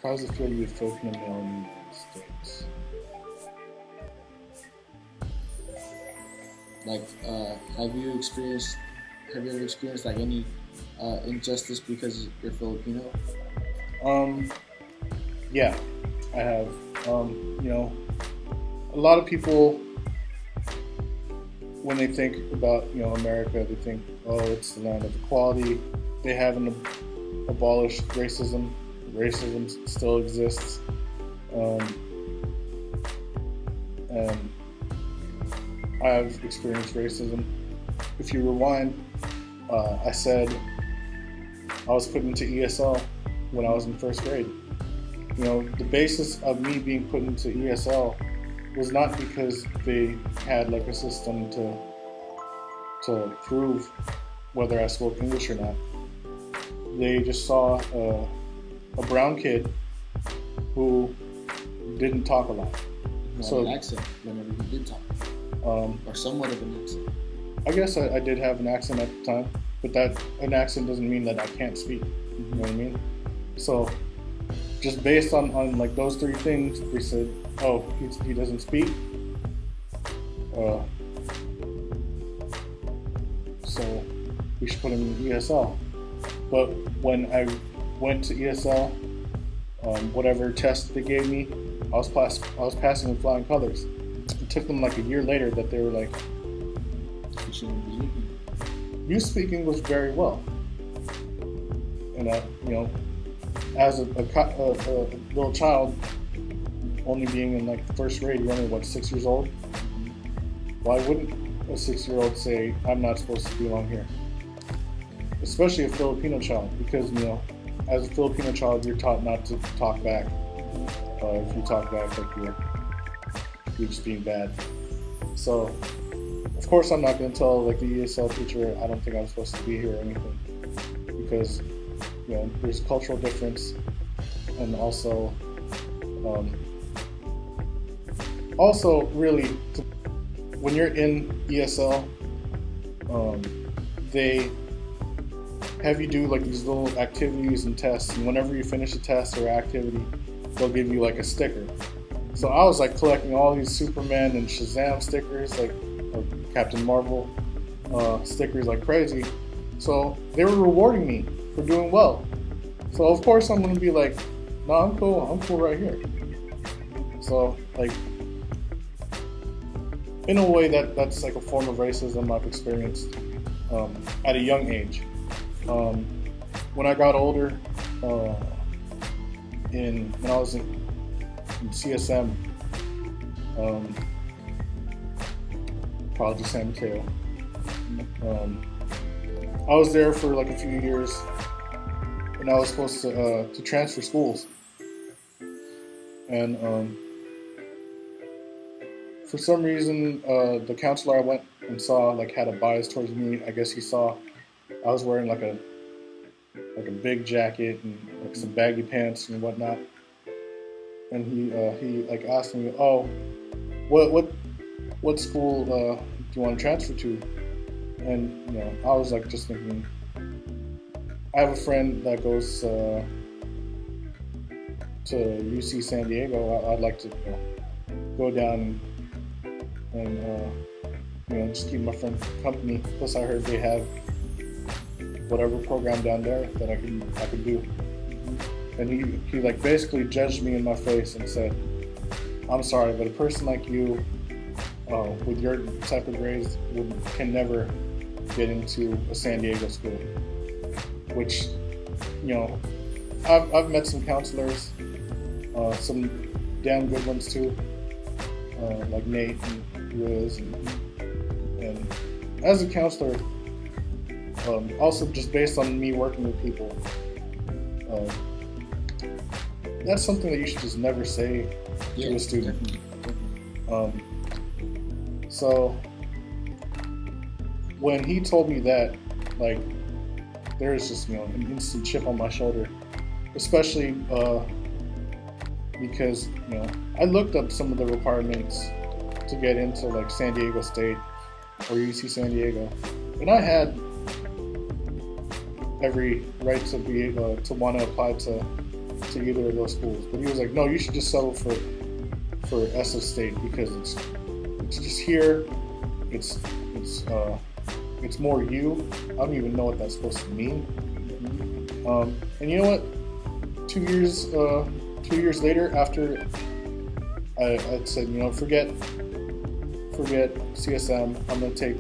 How does it feel to be a Filipino male in the United States? Like, have you ever experienced like any injustice because you're Filipino? Yeah, I have. A lot of people, when they think about America, they think, oh, it's the land of equality. They haven't abolished racism. Racism still exists, and I've experienced racism. If you rewind, I said I was put into ESL when I was in first grade. The basis of me being put into ESL was not because they had like a system to prove whether I spoke English or not. They just saw a brown kid who didn't talk a lot. So an accent whenever you did talk, or somewhat of an accent. I guess I did have an accent at the time, but an accent doesn't mean that I can't speak. You know what I mean? So just based on like those three things, they said, oh, he doesn't speak. So we should put him in ESL. But when I went to ESL, whatever test they gave me, I was passing with flying colors. It took them like a year later that they were like, you speak English very well. And as a little child, only being in like first grade, you're only 6 years old. Why wouldn't a 6-year-old say, I'm not supposed to belong here? Especially a Filipino child, because as a Filipino child, you're taught not to talk back. If you talk back, like you're just being bad. So, of course, I'm not going to tell like the ESL teacher I don't think I'm supposed to be here or anything, because there's a cultural difference, and also really when you're in ESL, they have you do like these little activities and tests, and whenever you finish a test or activity, they'll give you like a sticker. So I was like collecting all these Superman and Shazam stickers, like or Captain Marvel stickers like crazy. So they were rewarding me for doing well. So of course I'm gonna be like, no, I'm cool right here. So like in a way that's like a form of racism I've experienced at a young age. When I got older, when I was in CSM, College of San Mateo, I was there for like a few years, and I was supposed to transfer schools, and for some reason, the counselor I went and saw like had a bias towards me. I guess he saw I was wearing like a big jacket and like some baggy pants and whatnot, and he like asked me, oh, what school do you want to transfer to? And I was like just thinking, I have a friend that goes to UC San Diego. I'd like to go down and just keep my friend company. Plus, I heard they have whatever program down there that I could do. And he like basically judged me in my face and said, I'm sorry, but a person like you with your type of grades can never get into a San Diego school. Which, I've met some counselors, some damn good ones too, like Nate and Liz, and as a counselor, also just based on me working with people, that's something that you should just never say to a student. So when he told me that, like, there was just an instant chip on my shoulder, especially because I looked up some of the requirements to get into like San Diego State or UC San Diego, and I had every right to be able to want to apply to to either of those schools. But he was like, no, you should just settle for SF State because it's just here. It's more you. I don't even know what that's supposed to mean. And you know what? 2 years later, after I said, you know, forget CSM. I'm gonna take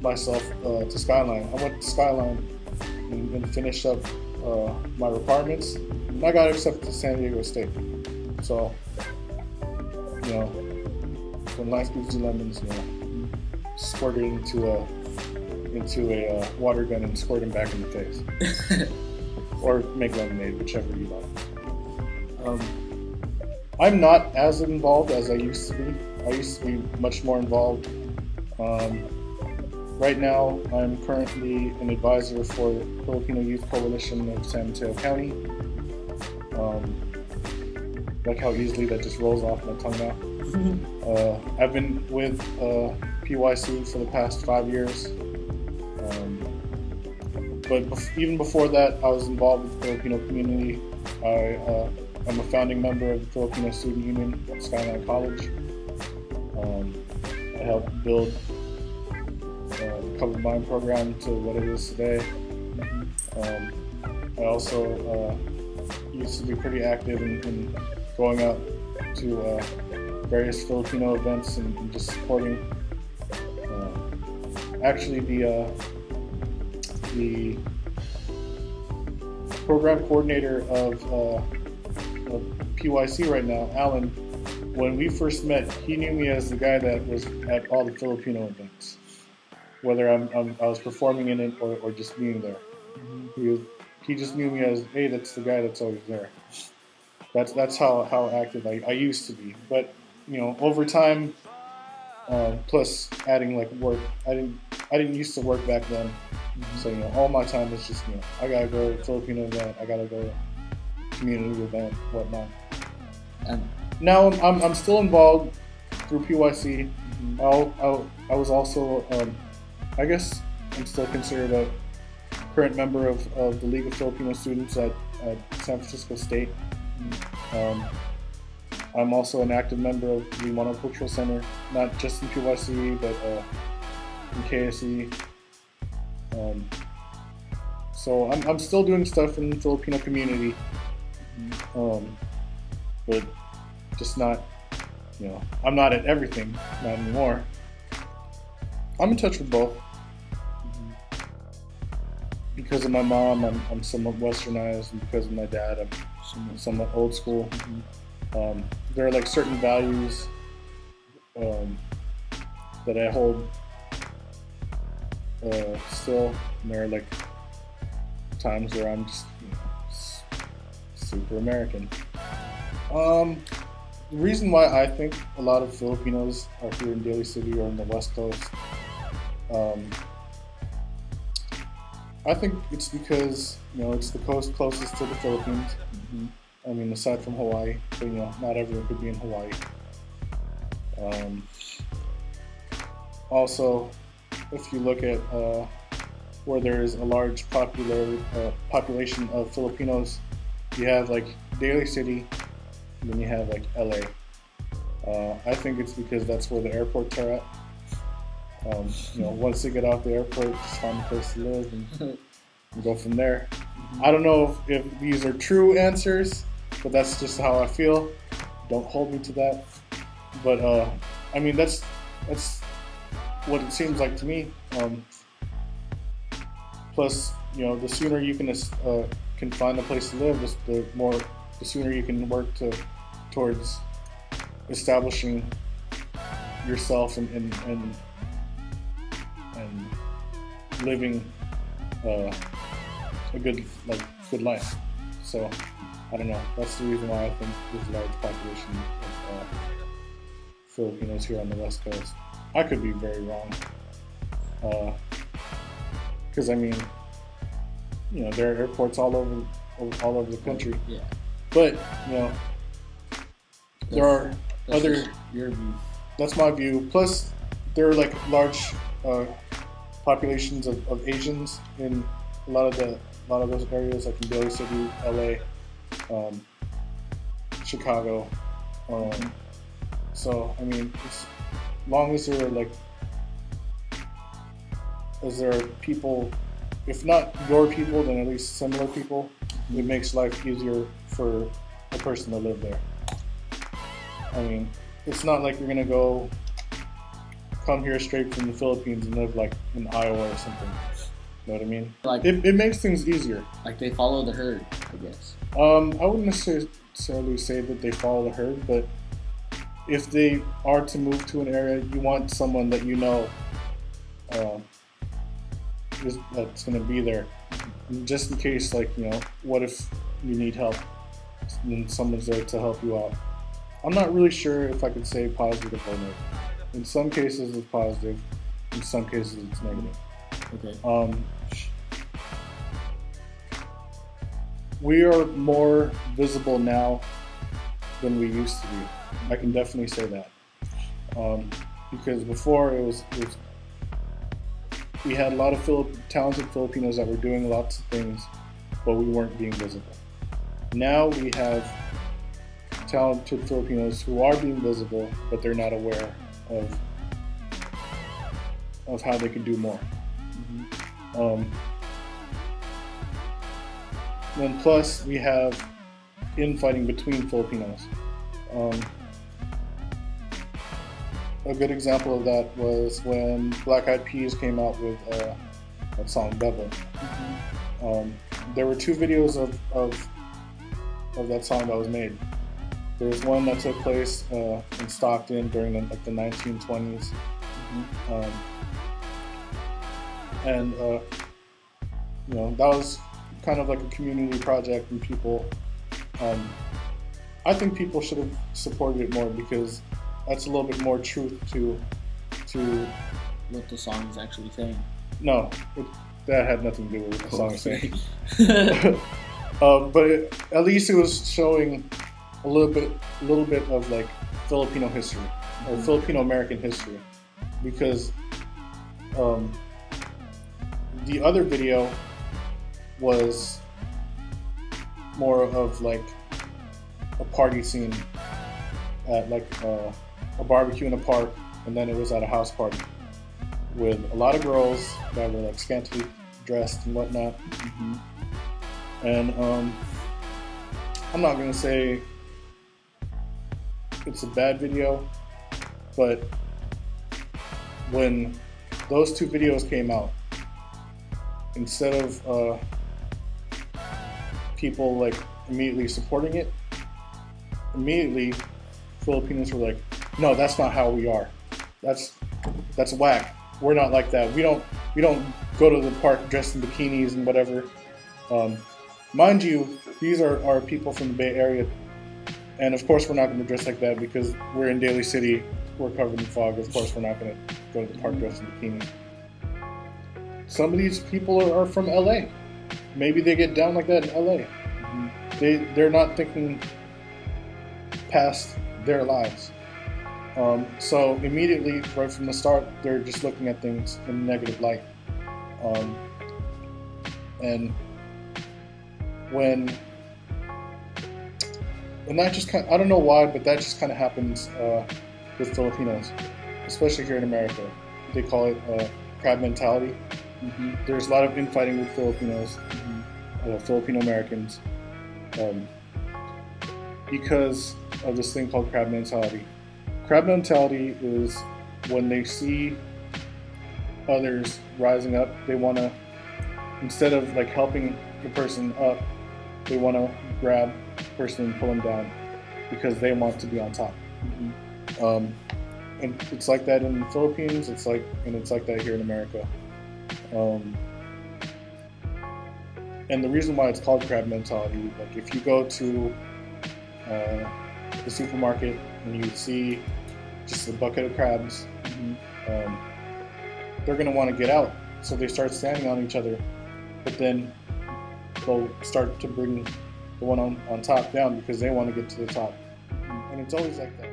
myself to Skyline. I went to Skyline and finished up my requirements. And I got accepted to San Diego State. So, you know, when life gives you lemons, you know, squirt it into a water gun and squirt them back in the face, or make lemonade, whichever you like. I'm not as involved as I used to be. I used to be much more involved. Right now, I'm currently an advisor for the Filipino Youth Coalition of San Mateo County. Like how easily that just rolls off my tongue now. I've been with PYC for the past 5 years. But even before that, I was involved with the Filipino community. I'm a founding member of the Filipino Student Union at Skyline College. I helped build the Covered Mind program to what it is today. I also used to be pretty active in going out to various Filipino events and just supporting. Actually, the program coordinator of PYC right now, Alan, when we first met, he knew me as the guy that was at all the Filipino events, whether I was performing in it or just being there. He just knew me as, hey, that's the guy that's always there. That's how active I used to be. But you know, over time, plus adding like work, I didn't used to work back then. So you know, all my time was just, you know, I gotta go to a Filipino event, I gotta go to a community event, whatnot. And now I'm still involved through PYC. I was also, I guess I'm still considered a current member of the League of Filipino Students at San Francisco State. I'm also an active member of the Monocultural Center, not just in PYC, but in KSE. So I'm still doing stuff in the Filipino community, but just not, you know, I'm not at everything, not anymore. I'm in touch with both. Because of my mom, I'm somewhat westernized, and because of my dad, I'm somewhat old school. There are like certain values that I hold still, and there are like times where I'm just, you know, super American. The reason why I think a lot of Filipinos are here in Daly City or in the West Coast, I think it's because, you know, it's the coast closest to the Philippines. I mean, aside from Hawaii, but you know, not everyone could be in Hawaii. Also, if you look at where there is a large population of Filipinos, you have like Daly City, and then you have like LA. I think it's because that's where the airports are at. You know, once they get off the airport, just find a place to live and go from there. I don't know if these are true answers, but that's just how I feel. Don't hold me to that. But I mean, that's what it seems like to me. Plus, you know, the sooner you can find a place to live, the sooner you can work towards establishing yourself and living a good life. So I don't know. That's the reason why I think there's a large population of Filipinos here on the West Coast. I could be very wrong, because I mean, you know, there are airports all over the country. Yeah. But you know, there are other. Your view. That's my view. Plus, there are like large populations of Asians in a lot of the a lot of those areas, like in Daly City, LA, Chicago. So I mean, as long as there are people, if not your people, then at least similar people, it makes life easier for a person to live there. I mean, it's not like you're gonna come here straight from the Philippines and live like in Iowa or something. You know what I mean? Like it makes things easier. Like they follow the herd, I guess. I wouldn't necessarily say that they follow the herd, but if they are to move to an area, you want someone that you know that's going to be there, just in case, like, you know, what if you need help, and someone's there to help you out. I'm not really sure if I could say positive or negative. In some cases it's positive, in some cases it's negative. Okay. We are more visible now than we used to be. I can definitely say that. Because before we had a lot of talented Filipinos that were doing lots of things, but we weren't being visible. Now we have talented Filipinos who are being visible, but they're not aware of how they can do more. Then plus we have infighting between Filipinos. A good example of that was when Black Eyed Peas came out with that song Devil. There were two videos of that song that was made. There was one that took place in Stockton during the 1920s. And you know, that was kind of like a community project, and people, I think people should have supported it more, because that's a little bit more truth to what the song is actually saying. No, that had nothing to do with what the song is saying. But at least it was showing a little bit of like Filipino history or Filipino American history, because the other video was more of like a party scene at like a barbecue in a park, and then it was at a house party with a lot of girls that were like scantily dressed and whatnot. And I'm not gonna say it's a bad video, but when those two videos came out, instead of people like immediately supporting it, immediately Filipinos were like, no, that's not how we are. That's whack. We're not like that. We don't go to the park dressed in bikinis and whatever. Mind you, these are people from the Bay Area, and of course we're not going to dress like that because we're in Daly City. We're covered in fog. Of course we're not going to go to the park dressed in bikinis. Some of these people are from LA. Maybe they get down like that in LA. They're not thinking past their lives. So immediately, right from the start, they're just looking at things in a negative light. And when that just kind of, I don't know why, but that just kind of happens with Filipinos, especially here in America. They call it crab mentality. There's a lot of infighting with Filipinos, Filipino Americans, because of this thing called crab mentality. Crab mentality is when they see others rising up, they want to, instead of like helping the person up, they want to grab the person and pull them down because they want to be on top. And it's like that in the Philippines. It's like that here in America. And the reason why it's called crab mentality, like if you go to the supermarket and you see just a bucket of crabs, they're going to want to get out. So they start standing on each other, but then they'll start to bring the one on top down because they want to get to the top. And it's always like that.